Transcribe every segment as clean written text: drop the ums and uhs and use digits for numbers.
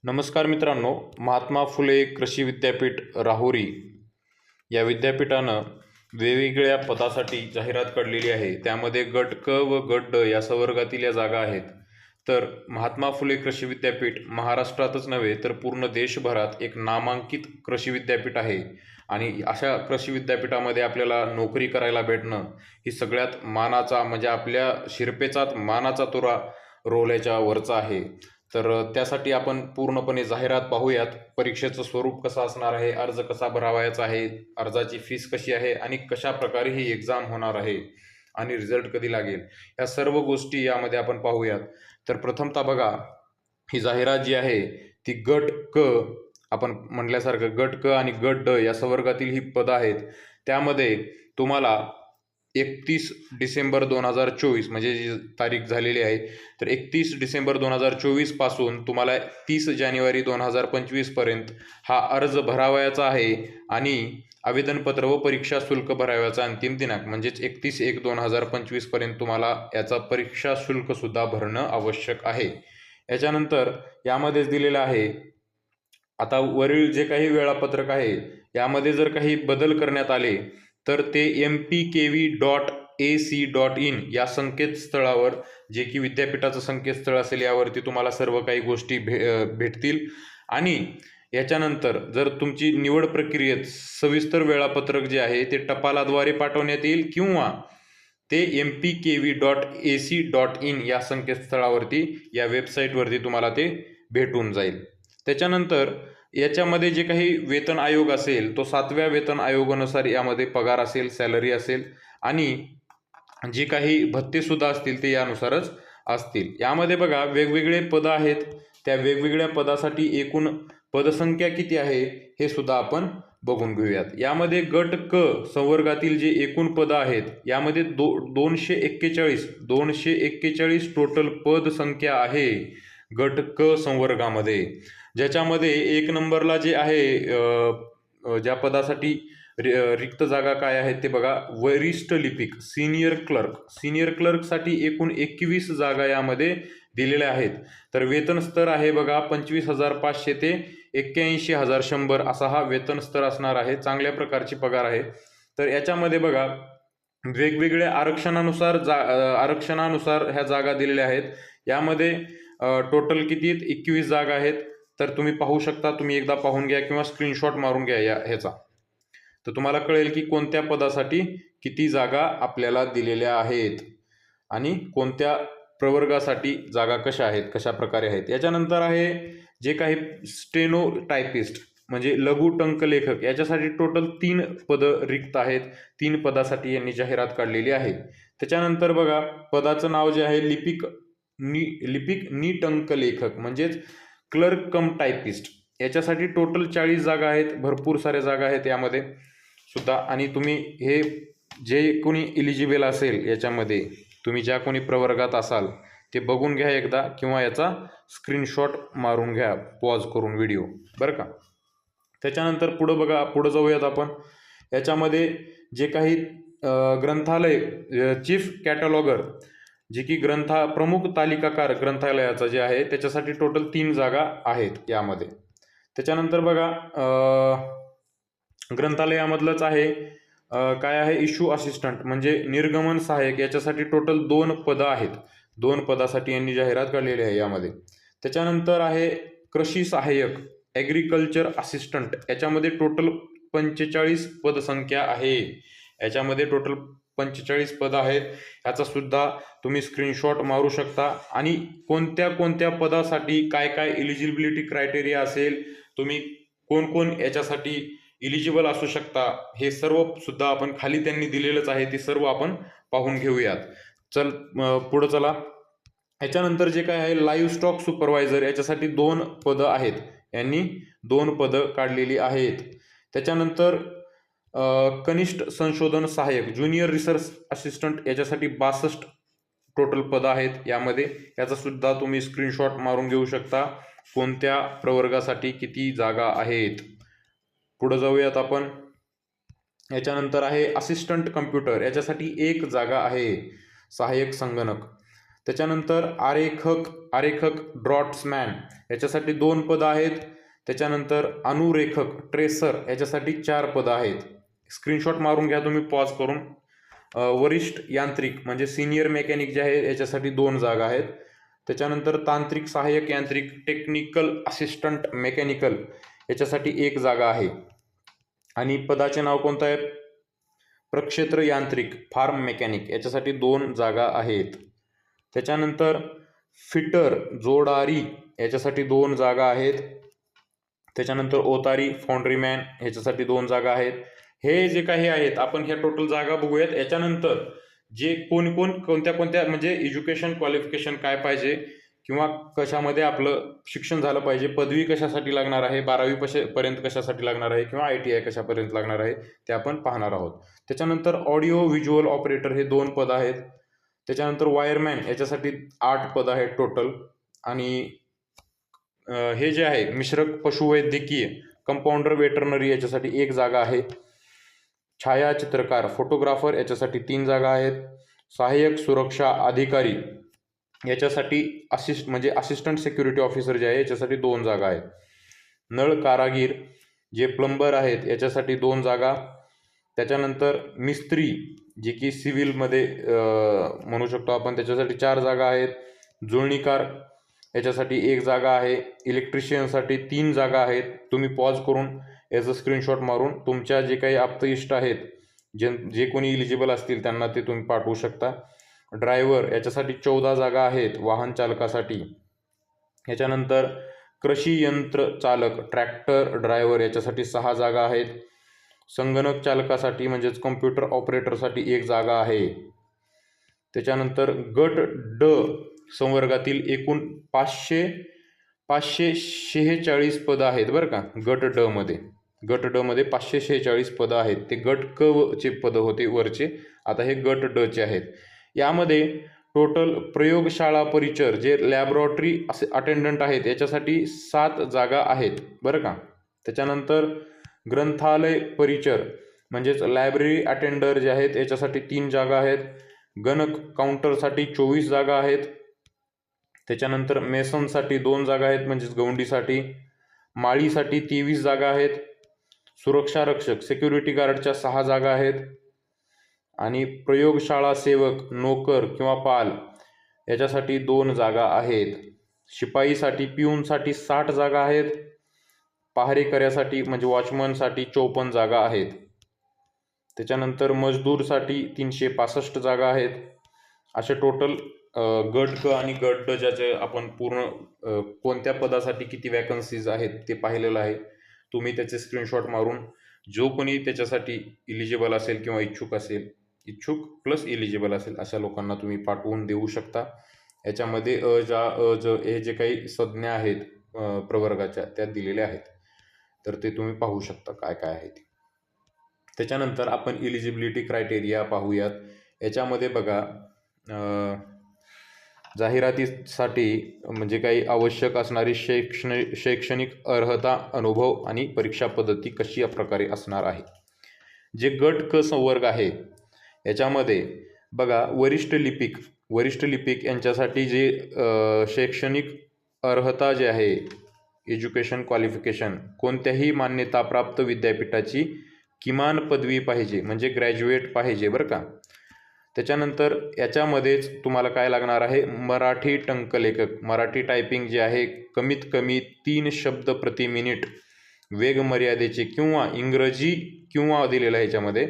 नमस्कार मित्रांनो, महात्मा फुले कृषी विद्यापीठ राहुरी या विद्यापीठानं वेगवेगळ्या पदासाठी जाहिरात काढलेली आहे. त्यामध्ये गट क व गट ड या संवर्गातील या जागा आहेत. तर महात्मा फुले कृषी विद्यापीठ महाराष्ट्रातच नव्हे तर पूर्ण देशभरात एक नामांकित कृषी विद्यापीठ आहे आणि अशा कृषी विद्यापीठामध्ये आपल्याला नोकरी करायला भेटणं ही सगळ्यात मानाचा म्हणजे आपल्या शिरपेचा मानाचा तुरा रोल्याच्या वरचा आहे. तर त्यासाठी आपण पूर्णपणे जाहिरात पाहूयात. परीक्षेचं स्वरूप कसं असणार आहे, अर्ज कसा भरावयाचा आहे, अर्जाची फीस कशी आहे आणि कशा प्रकारे ही एक्झाम होणार आहे आणि रिझल्ट कधी लागेल, या सर्व गोष्टी यामध्ये आपण पाहूयात. तर प्रथमतः बघा, ही जाहिरात जी आहे ती गट क, आपण म्हटल्यासारखं गट क आणि गट ड या संवर्गातील ही पदं आहेत. त्यामध्ये तुम्हाला 31 डिसेंबर 2024 म्हणजे जी तारीख झालेली आहे, तर 31 डिसेंबर 2024 पासून तुम्हाला 30 जानेवारी 2025 पर्यंत हा अर्ज भरावयाचा आहे आणि आवेदनपत्र व परीक्षा शुल्क भरावयाचा अंतिम दिनांक म्हणजेच 31/1/2025 पर्यंत तुम्हाला याचा परीक्षा शुल्क सुद्धा भरणं आवश्यक आहे. याच्यानंतर यामध्येच दिलेलं आहे, आता वरील जे काही वेळापत्रक आहे यामध्ये जर काही बदल करण्यात आले तर ते mpkv.ac.in या संकेतस्थळावर, जे की विद्यापीठाचं संकेतस्थळ असेल, यावरती तुम्हाला सर्व काही गोष्टी भेटतील. आणि याच्यानंतर जर तुमची निवड प्रक्रियेत सविस्तर वेळापत्रक जे आहे ते टपालाद्वारे पाठवण्यात येईल किंवा ते mpkv.ac.in या संकेतस्थळावरती, या वेबसाईटवरती तुम्हाला ते भेटून जाईल. त्याच्यानंतर याच्यामध्ये जे काही वेतन आयोग असेल तो 7व्या वेतन आयोगानुसार यामध्ये पगार असेल, सॅलरी असेल आणि जी काही भत्तेसुद्धा असतील ते यानुसारच असतील. यामध्ये बघा, वेगवेगळे पदं आहेत. त्या वेगवेगळ्या पदासाठी एकूण पदसंख्या किती आहे हे सुद्धा आपण बघून घेऊयात. यामध्ये गट क संवर्गातील जे एकूण पदं आहेत यामध्ये 241 टोटल पदसंख्या आहे गट क संवर्गामध्ये, ज्याच्यामध्ये 1 नंबरला जे आहे ज्या पदासाठी रिक्त जागा काय आहेत ते बघा, वरिष्ठ लिपिक सिनियर क्लर्कसाठी एकूण 21 जागा यामध्ये दिलेल्या आहेत. तर वेतन स्तर आहे बघा 25,500 ते 81,100 असा हा वेतन स्तर असणार आहे. चांगल्या प्रकारची पगार आहे. तर याच्यामध्ये बघा, वेगवेगळ्या आरक्षणानुसार ह्या जागा दिलेल्या आहेत. यामध्ये टोटल किती आहेत, 21 जागा आहेत. तर तुम्ही पाहू शकता, तुम्ही एकदा पाहून घ्या किंवा स्क्रीनशॉट मारून घ्या ह्याचा, तर तुम्हाला कळेल की कोणत्या पदासाठी किती जागा आपल्याला दिलेल्या आहेत आणि कोणत्या प्रवर्गासाठी जागा कशा आहेत, कशा प्रकारे आहेत. याच्यानंतर आहे जे काही स्टेनोटायपिस्ट म्हणजे लघु टंकलेखक, याच्यासाठी टोटल 3 पदं रिक्त आहेत. 3 पदासाठी यांनी जाहिरात काढलेली आहे. त्याच्यानंतर बघा, पदाचं नाव जे आहे लिपिक निटंकलेखक म्हणजेच क्लर्क कम टायपिस्ट, याच्यासाठी टोटल 40 जागा आहेत. भरपूर साऱ्या जागा आहेत यामध्ये सुद्धा. आणि तुम्ही हे जे कोणी इलिजिबल असेल याच्यामध्ये, तुम्ही ज्या कोणी प्रवर्गात असाल ते बघून घ्या एकदा किंवा याचा स्क्रीनशॉट मारून घ्या पॉज करून व्हिडिओ, बरं का. त्याच्यानंतर पुढं जाऊयात आपण. याच्यामध्ये जे काही ग्रंथालय चीफ कॅटलॉगर, जे की प्रमुख तालिकाकार ग्रंथालयाचं जे आहे त्याच्यासाठी टोटल 3 जागा आहेत यामध्ये. त्याच्यानंतर बघा, ग्रंथालयामधलंच आहे काय आहे, इश्यू असिस्टंट म्हणजे निर्गमन सहाय्यक, याच्यासाठी टोटल 2 पदं आहेत. 2 पदासाठी यांनी जाहिरात काढलेली आहे यामध्ये. त्याच्यानंतर आहे कृषी सहाय्यक ॲग्रिकल्चर असिस्टंट, याच्यामध्ये टोटल 45 पदसंख्या आहे. याच्यामध्ये टोटल 45 पदं आहेत. याचा सुद्धा तुम्ही स्क्रीनशॉट मारू शकता. आणि कोणत्या पदासाठी काय काय इलिजिबिलिटी क्रायटेरिया असेल, तुम्ही कोण याच्यासाठी इलिजिबल असू शकता, हे सर्व सुद्धा आपण खाली त्यांनी दिलेलंच आहे, ते सर्व आपण पाहून घेऊयात. पुढं चला. याच्यानंतर जे काय आहे लाईव्ह स्टॉक सुपरवायझर, याच्यासाठी 2 पदं आहेत. यांनी 2 पदं काढलेली आहेत. त्याच्यानंतर कनिष्ठ संशोधन सहाय्यक ज्युनियर रिसर्च असिस्टंट, याच्यासाठी 62 टोटल पदं आहेत यामध्ये. याचा सुद्धा तुम्ही स्क्रीनशॉट मारून घेऊ शकता, कोणत्या प्रवर्गासाठी किती जागा आहेत. पुढे जाऊयात आपण. याच्यानंतर आहे असिस्टंट कम्प्युटर, याच्यासाठी 1 जागा आहे. सहाय्यक संगणक. त्याच्यानंतर आरेखक ड्रॉट्समॅन याच्यासाठी 2 पदं आहेत. त्याच्यानंतर अनुरेखक ट्रेसर याच्यासाठी 4 पदं आहेत. स्क्रीनशॉट मारून घ्या तुम्ही पॉज करून. वरिष्ठ यांत्रिक म्हणजे सिनियर मेकॅनिक जे आहे याच्यासाठी 2 जागा आहेत. त्याच्यानंतर तांत्रिक सहाय्यक यांत्रिक टेक्निकल असिस्टंट मेकॅनिकल याच्यासाठी 1 जागा आहे. आणि पदाचे नाव कोणतं आहे? प्रक्षेत्र यांत्रिक फार्म मेकॅनिक याच्यासाठी 2 जागा आहेत. त्याच्यानंतर फिटर जोडारी याच्यासाठी 2 जागा आहेत. त्याच्यानंतर ओतारी फाउंड्रीमॅन ह्याच्यासाठी 2 जागा आहेत. हे जे काही आहेत आपण ह्या टोटल जागा बघूयात. याच्यानंतर जे कोणत्या म्हणजे एज्युकेशन क्वालिफिकेशन काय पाहिजे किंवा कशामध्ये आपलं शिक्षण झालं पाहिजे, पदवी कशासाठी लागणार आहे, 12वी पर्यंत कशासाठी लागणार आहे किंवा ITI कशापर्यंत लागणार आहे ते आपण पाहणार आहोत. त्याच्यानंतर ऑडिओ व्हिज्युअल ऑपरेटर हे 2 पदं आहेत. त्याच्यानंतर वायरमॅन याच्यासाठी 8 पदं आहेत टोटल. आणि हे जे आहे मिश्रक पशुवैद्यकीय कंपाऊंडर वेटरनरी याच्यासाठी 1 जागा आहे. छायाचित्रकार फोटोग्राफर याच्यासाठी 3 जागा आहेत. सहाय्यक सुरक्षा अधिकारी याच्यासाठी असिस्टंट सिक्युरिटी ऑफिसर जे आहे याच्यासाठी 2 जागा आहेत. नळ कारागीर जे प्लंबर आहेत याच्यासाठी 2 जागा. त्याच्यानंतर मिस्त्री जे की सिव्हिलमध्ये म्हणू शकतो आपण त्याच्यासाठी 4 जागा आहेत. जुळणीकार याच्यासाठी 1 जागा आहे. इलेक्ट्रिशियनसाठी 3 जागा आहेत. तुम्ही पॉज करून याचं स्क्रीनशॉट मारून तुमच्या जे काही आप्तइष्ट आहेत जे कोणी इलिजिबल असतील त्यांना ते तुम्ही पाठवू शकता. ड्रायव्हर याच्यासाठी 14 जागा आहेत वाहन चालकासाठी. याच्यानंतर कृषी यंत्र चालक ट्रॅक्टर ड्रायव्हर याच्यासाठी 6 जागा आहेत. संगणक चालकासाठी म्हणजेच कम्प्युटर ऑपरेटरसाठी 1 जागा आहे. त्याच्यानंतर गट ड संवर्गातील एकूण 546 पदं आहेत बरं का. गट ड मध्ये 546 पदं आहेत. ते गट क चे पदं होते वरचे, आता हे गट ड चे आहेत. यामध्ये टोटल प्रयोगशाळा परिचर जे लॅबोरेटरी अटेंडंट आहेत याच्यासाठी 7 जागा आहेत बरं का. त्याच्यानंतर ग्रंथालय परिचर म्हणजेच लायब्ररी अटेंडर जे आहेत याच्यासाठी 3 जागा आहेत. गणक काउंटरसाठी 24 जागा आहेत. त्याच्यानंतर मेसनसाठी 2 जागा आहेत म्हणजेच गवंडीसाठी. माळीसाठी 23 जागा आहेत. सुरक्षा रक्षक सिक्युरिटी गार्डच्या 6 जागा आहेत. आणि प्रयोगशाळा सेवक नोकर किंवा पाल याच्यासाठी 2 जागा आहेत. शिपाईसाठी पिऊनसाठी 60 जागा आहेत. पहारेकऱ्यासाठी म्हणजे वॉचमनसाठी 54 जागा आहेत. त्याच्यानंतर मजदूरसाठी 365 जागा आहेत. असे टोटल गट क आणि गट ड ज्याचे आपण पूर्ण कोणत्या पदासाठी किती वॅकन्सीज आहेत ते पाहिलेलं आहे. तुम्ही त्याचे स्क्रीनशॉट मारून जो कोणी त्याच्यासाठी इलिजिबल असेल किंवा इच्छुक प्लस इलिजिबल असेल अशा लोकांना तुम्ही पाठवून देऊ शकता. याच्यामध्ये हे जे काही संज्ञा आहेत प्रवर्गाच्या त्या दिलेल्या आहेत, तर ते तुम्ही पाहू शकता काय काय आहे ते. त्याच्यानंतर आपण इलिजिबिलिटी क्रायटेरिया पाहूयात. याच्यामध्ये बघा जाहिरातीसाठी म्हणजे काही आवश्यक असणारी शैक्षणिक अर्हता, अनुभव आणि परीक्षा पद्धती कशा प्रकारे असणार आहे. जे गट क संवर्ग आहे याच्यामध्ये बघा वरिष्ठ लिपिक यांच्यासाठी जे शैक्षणिक अर्हता जे आहे एज्युकेशन क्वालिफिकेशन कोणत्याही मान्यताप्राप्त विद्यापीठाची किमान पदवी पाहिजे म्हणजे ग्रॅज्युएट पाहिजे बरं का. त्याच्यानंतर याच्यामध्येच तुम्हाला काय लागणार आहे, मराठी टंकलेखक मराठी टायपिंग जे आहे कमीत कमी 3 शब्द प्रति मिनिट वेग मर्यादेचे किंवा दिलेलं आहे याच्यामध्ये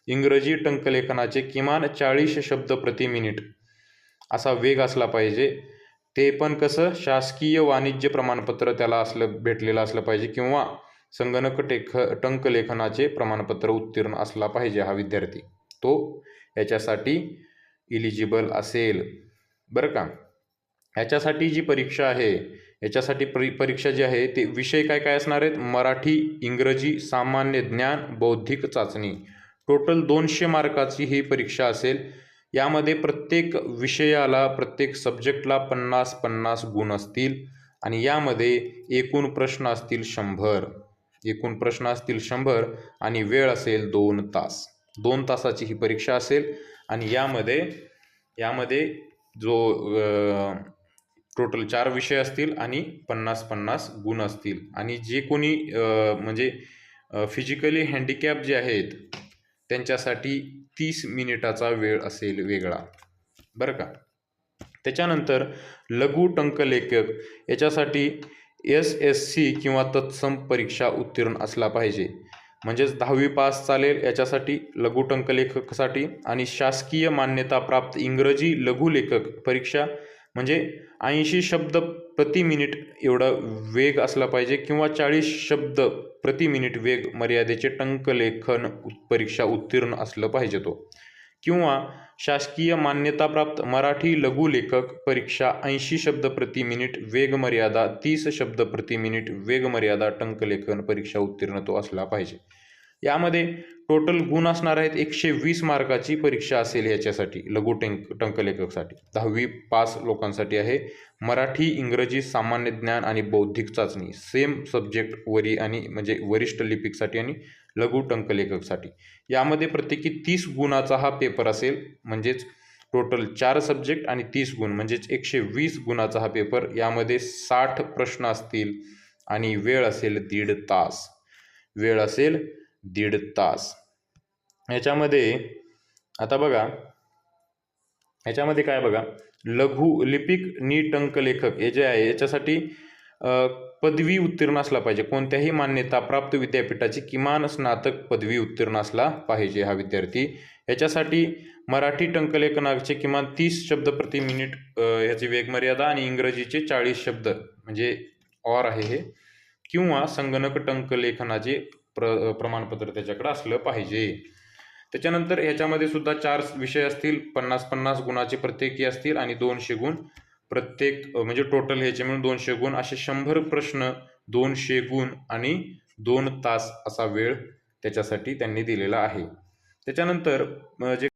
इंग्रजी टंकलेखनाचे किमान 40 शब्द प्रति मिनिट असा वेग असला पाहिजे. ते पण कसं शासकीय वाणिज्य प्रमाणपत्र त्याला भेटलेलं असलं पाहिजे किंवा संगणक टंकलेखनाचे प्रमाणपत्र उत्तीर्ण असला पाहिजे हा विद्यार्थी, तो याच्यासाठी इलिजिबल असेल बरं का. याच्यासाठी जी परीक्षा आहे याच्यासाठी परीक्षा जी आहे ते विषय काय असणार आहेत, मराठी, इंग्रजी, सामान्य ज्ञान, बौद्धिक चाचणी. टोटल 200 मार्काची ही परीक्षा असेल. यामध्ये प्रत्येक विषयाला प्रत्येक सब्जेक्टला 50-50 गुण असतील आणि यामध्ये एकूण प्रश्न असतील 100 आणि वेळ असेल 2 तास. 2 तासाची ही परीक्षा असेल आणि यामध्ये जो टोटल 4 विषय असतील आणि 50-50 गुण असतील आणि जे कोणी म्हणजे फिजिकली हँडिकॅप जे आहेत त्यांच्यासाठी 30 मिनिटाचा वेळ असेल वेगळा, बरं का. त्याच्यानंतर लघु टंकलेखक याच्यासाठी SSC किंवा तत्सम परीक्षा उत्तीर्ण असला पाहिजे, म्हणजेच 10वी पास चालेल याच्यासाठी लघु टंकलेखकासाठी. आणि शासकीय मान्यताप्राप्त इंग्रजी लघुलेखक परीक्षा म्हणजे 80 शब्द प्रति मिनिट एवढा वेग असला पाहिजे किंवा 40 शब्द प्रति मिनिट वेग मर्यादेचे टंकलेखन परीक्षा उत्तीर्ण असलं पाहिजे तो. किंवा शासकीय मान्यताप्राप्त मराठी लघुलेखक परीक्षा 80 शब्द प्रति मिनिट वेग मर्यादा 30 शब्द प्रति मिनिट वेग मर्यादा टंकलेखन परीक्षा उत्तीर्ण तो असला पाहिजे. यामध्ये टोटल गुण असणार आहेत 120 मार्काची परीक्षा असेल याच्यासाठी लघु टंकलेखकसाठी. 10वी पास लोकांसाठी आहे. मराठी इंग्रजी सामान्य ज्ञान आणि बौद्धिक चाचणी सेम सब्जेक्ट वरी आणि म्हणजे वरिष्ठ लिपिकसाठी आणि लघु टंकलेखकसाठी. यामध्ये प्रत्येकी 30 गुणाचा हा पेपर असेल, म्हणजेच टोटल 4 सब्जेक्ट आणि 30 गुण म्हणजेच 120 गुणाचा हा पेपर. यामध्ये 60 प्रश्न असतील आणि वेळ असेल 1.5 तास. वेळ असेल 1.5 तास. याच्यामध्ये आता बघा, याच्यामध्ये काय बघा, लघु लिपिक टंकलेखक हे जे आहे याच्यासाठी पदवी उत्तीर्ण असला पाहिजे. कोणत्याही मान्यताप्राप्त विद्यापीठाची किमान स्नातक पदवी उत्तीर्ण असला पाहिजे हा विद्यार्थी. याच्यासाठी मराठी टंकलेखनाचे किमान 30 शब्द प्रति मिनिट ह्याची वेगमर्यादा आणि इंग्रजीचे 40 शब्द म्हणजे ऑर आहे हे, किंवा संगणक टंकलेखनाचे प्रमाणपत्र त्याच्याकडे असलं पाहिजे. त्याच्यानंतर ह्याच्यामध्ये सुद्धा 4 विषय असतील, 50-50 गुणाचे प्रत्येकी असतील आणि 200 गुण प्रत्येक, म्हणजे टोटल ह्याचे मिळून 200 गुण. असे 100 प्रश्न, 200 गुण आणि 2 तास असा वेळ त्याच्यासाठी त्यांनी दिलेला आहे. त्याच्यानंतर जे